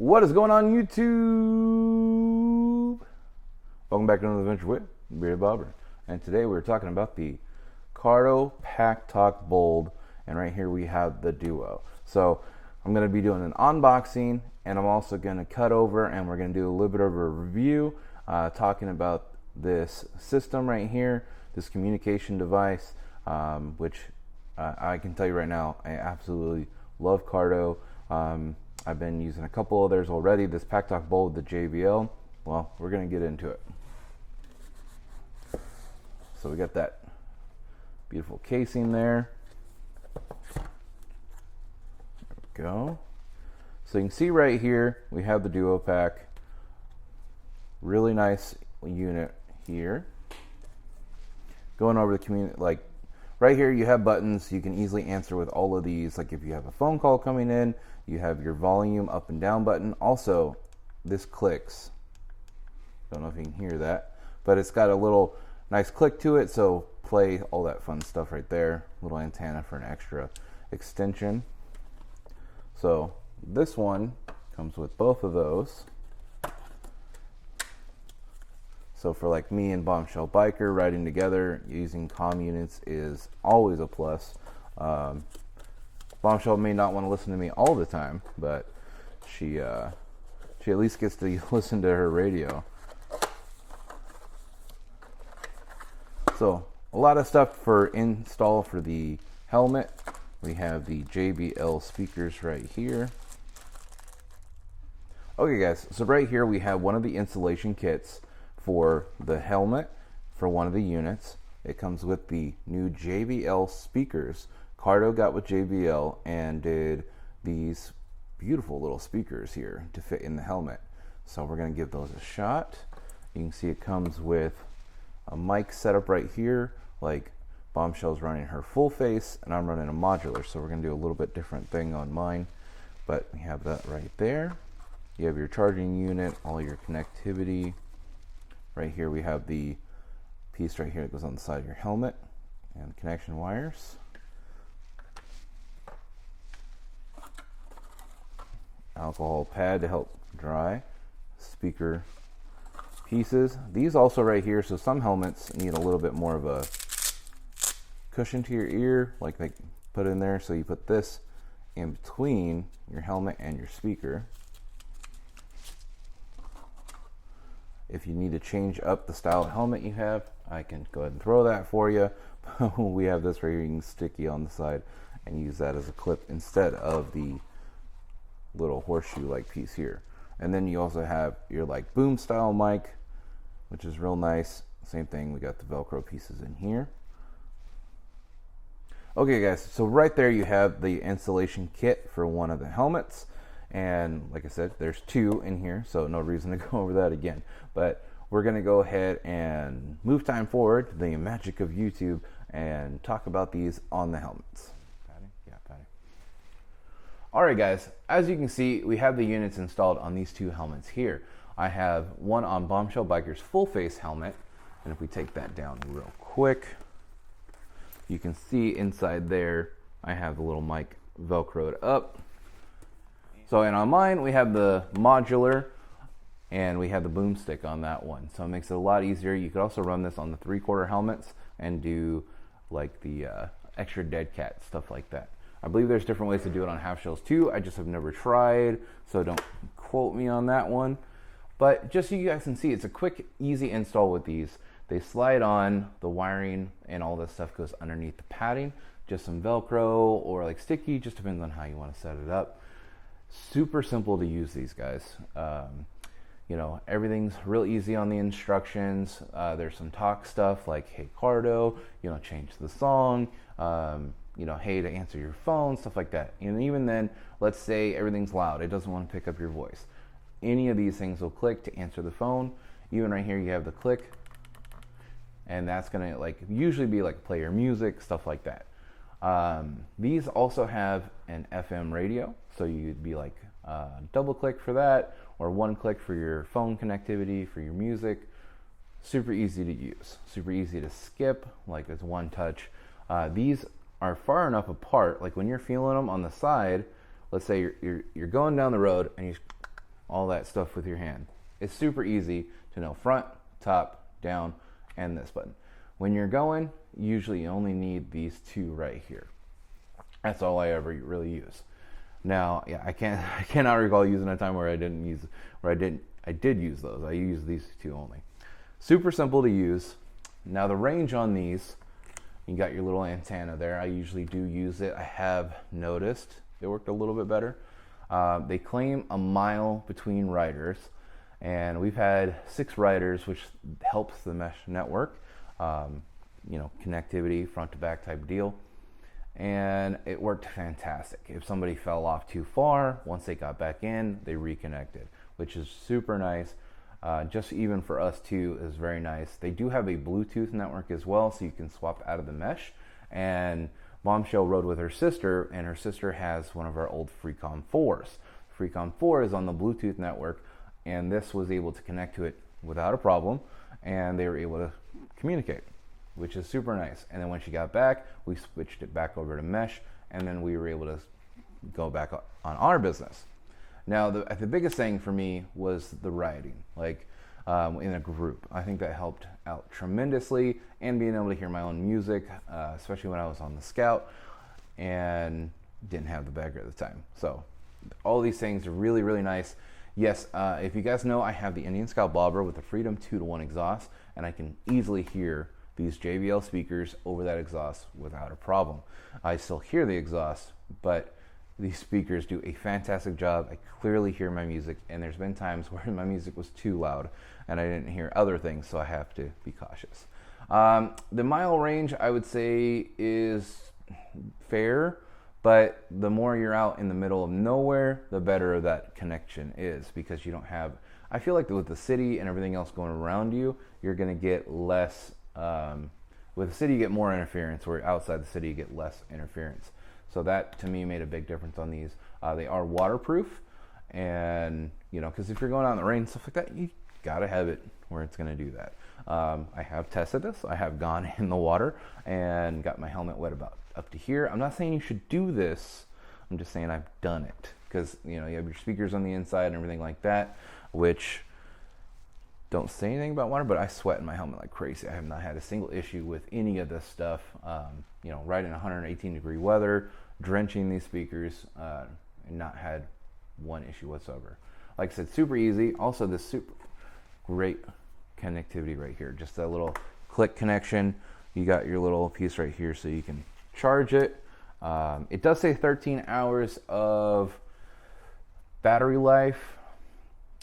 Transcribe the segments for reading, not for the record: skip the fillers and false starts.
What is going on, YouTube? Welcome back to another adventure with Bearded Bobber. And today we're talking about the Cardo Packtalk BOLD, and right here we have the Duo. So I'm going to be doing an unboxing, and I'm also going to cut over and we're going to do a little bit of a review, talking about this system right here, this communication device, which I can tell you right now, I absolutely love Cardo. I've been using a couple of theirs already. This Packtalk BOLD, the JBL, well, we're going to get into it. So we got that beautiful casing there. There we go. So you can see right here, we have the Duo Pack. Really nice unit here. Going over the community, like right here you have buttons you can easily answer with all of these. Like if you have a phone call coming in, you have your volume up and down button. Also, this clicks. Don't know if you can hear that, but it's got a little nice click to it, so play all that fun stuff right there. Little antenna for an extra extension. So this one comes with both of those. So for like me and Bombshell Biker riding together, using comm units is always a plus. Bombshell may not want to listen to me all the time, but she at least gets to listen to her radio. So a lot of stuff for install for the helmet. We have the JBL speakers right here. Okay guys, so right here we have one of the installation kits for the helmet for one of the units. It comes with the new JBL speakers. Cardo got with JBL and did these beautiful little speakers here to fit in the helmet. So we're gonna give those a shot. You can see it comes with a mic setup right here. Like Bombshell's running her full face and I'm running a modular, so we're gonna do a little bit different thing on mine. But we have that right there. You have your charging unit, all your connectivity. Right here we have the piece right here that goes on the side of your helmet and connection wires. Alcohol pad to help dry. Speaker pieces. These also right here, so some helmets need a little bit more of a cushion to your ear, like they put in there, so you put this in between your helmet and your speaker. If you need to change up the style of helmet you have, I can go ahead and throw that for you. We have this right here, you can sticky on the side and use that as a clip instead of the little horseshoe like piece here. And then you also have your like boom style mic, which is real nice. Same thing, we got the Velcro pieces in here. Okay guys, so right there you have the installation kit for one of the helmets. And like I said, there's two in here, so no reason to go over that again. But we're gonna go ahead and move time forward to the magic of YouTube and talk about these on the helmets. Yeah, patty. All right guys, as you can see, we have the units installed on these two helmets here. I have one on Bombshell Biker's full face helmet, and if we take that down real quick, you can see inside there, I have the little mic Velcroed up. So, and on mine, we have the modular, and we have the boomstick on that one. So it makes it a lot easier. You could also run this on the 3/4 helmets and do like the extra dead cat, stuff like that. I believe there's different ways to do it on half shells too. I just have never tried, so don't quote me on that one. But just so you guys can see, it's a quick, easy install with these. They slide on, the wiring and all this stuff goes underneath the padding. Just some Velcro or like sticky, just depends on how you want to set it up. Super simple to use these guys. You know, everything's real easy on the instructions. There's some talk stuff like, hey Cardo, you know, change the song. You know, hey, to answer your phone, stuff like that. And even then, let's say everything's loud, it doesn't want to pick up your voice. Any of these things will click to answer the phone. Even right here, you have the click, and that's gonna like usually be like play your music, stuff like that. These also have an FM radio, so you'd be like double click for that, or one click for your phone connectivity for your music. Super easy to use, super easy to skip, like it's one touch. These are far enough apart, like when you're feeling them on the side, let's say you're going down the road and all that stuff with your hand. It's super easy to know front, top, down, and this button. When you're going, usually you only need these two right here. That's all I ever really use. Now, yeah, I cannot recall using a time where I did use those. I use these two only. Super simple to use. Now the range on these, you got your little antenna there. I usually do use it. I have noticed it worked a little bit better. They claim a mile between riders, and we've had 6 riders, which helps the mesh network. You know, connectivity, front to back type deal. And it worked fantastic. If somebody fell off too far, once they got back in, they reconnected, which is super nice. Just even for us too is very nice. They do have a Bluetooth network as well, so you can swap out of the mesh. And Bombshell rode with her sister, and her sister has one of our old Freecom 4s. Freecom 4 is on the Bluetooth network, and this was able to connect to it without a problem, and they were able to communicate, which is super nice. And then when she got back, we switched it back over to mesh, and then we were able to go back on our business. Now, the biggest thing for me was the riding, like in a group. I think that helped out tremendously, and being able to hear my own music, especially when I was on the Scout and didn't have the bagger at the time. So all these things are really, really nice. Yes, if you guys know, I have the Indian Scout Bobber with the Freedom 2-to-1 exhaust, and I can easily hear these JBL speakers over that exhaust without a problem. I still hear the exhaust, but these speakers do a fantastic job. I clearly hear my music, and there's been times where my music was too loud and I didn't hear other things, so I have to be cautious. The mile range, I would say, is fair, but the more you're out in the middle of nowhere, the better that connection is, because you don't have, I feel like with the city and everything else going around you, you're going to get less, with the city you get more interference, where outside the city you get less interference. So that to me made a big difference on these. They are waterproof, and you know, because if you're going out in the rain and stuff like that, you gotta have it where it's gonna do that. I have tested this. I have gone in the water and got my helmet wet about up to here. I'm not saying you should do this. I'm just saying I've done it, because you know, you have your speakers on the inside and everything like that, which don't say anything about water, but I sweat in my helmet like crazy. I have not had a single issue with any of this stuff. You know, riding 118 degree weather, drenching these speakers, and not had one issue whatsoever. Like I said, super easy. Also, this super great connectivity right here. Just a little click connection. You got your little piece right here, so you can charge it. It does say 13 hours of battery life.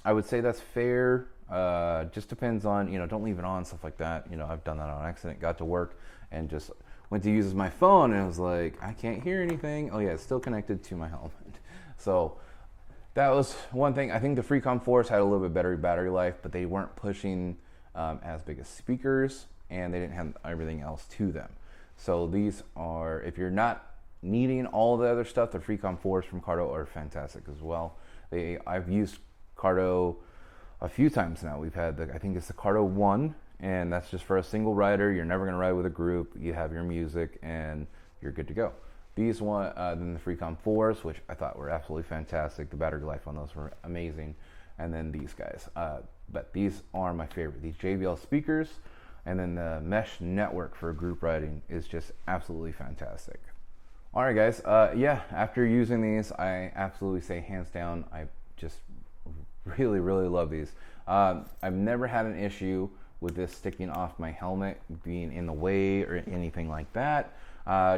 I would say that's fair. Just depends on, you know, don't leave it on, stuff like that. You know, I've done that on accident. Got to work and just went to use my phone, and it was like, I can't hear anything. Oh yeah, it's still connected to my helmet. So that was one thing. I think the Freecom 4s had a little bit better battery life, but they weren't pushing as big as speakers, and they didn't have everything else to them. So these are, if you're not needing all the other stuff, the Freecom 4s from Cardo are fantastic as well. I've used Cardo a few times now. We've had I think it's the Cardo 1, and that's just for a single rider. You're never going to ride with a group. You have your music and you're good to go. These one, then the Freecom 4s, which I thought were absolutely fantastic. The battery life on those were amazing. And then these guys. But these are my favorite. These JBL speakers, and then the mesh network for group riding is just absolutely fantastic. All right, guys. Yeah, after using these, I absolutely say hands down, I just really, really love these. I've never had an issue with this sticking off my helmet, being in the way or anything like that.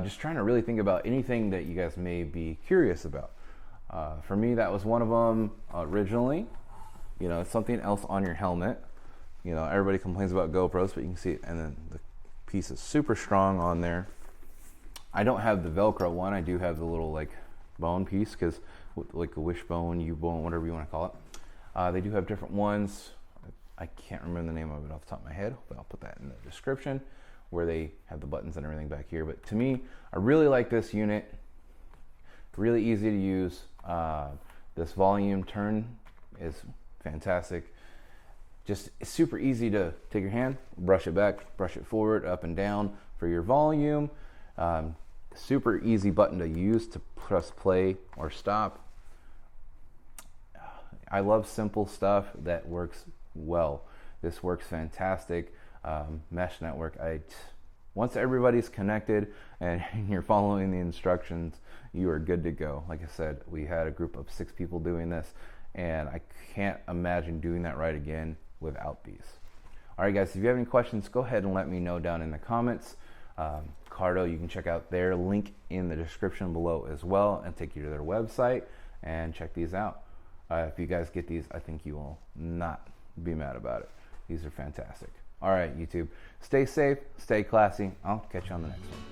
Just trying to really think about anything that you guys may be curious about. For me, that was one of them originally. You know, it's something else on your helmet. You know, everybody complains about GoPros, but you can see it, and then the piece is super strong on there. I don't have the Velcro one. I do have the little like bone piece, because like a wishbone, U-bone, whatever you want to call it. They do have different ones. I can't remember the name of it off the top of my head, but I'll put that in the description, where they have the buttons and everything back here. But to me, I really like this unit. Really easy to use. This volume turn is fantastic. Just super easy to take your hand, brush it back, brush it forward, up and down for your volume. Super easy button to use to press play or stop. I love simple stuff that works well. This works fantastic. Mesh network, once everybody's connected and you're following the instructions, you are good to go. Like I said, we had a group of 6 people doing this, and I can't imagine doing that right again without these. All right, guys, if you have any questions, go ahead and let me know down in the comments. Cardo, you can check out their link in the description below as well and take you to their website and check these out. If you guys get these, I think you will not be mad about it. These are fantastic. All right, YouTube, stay safe, stay classy. I'll catch you on the next one.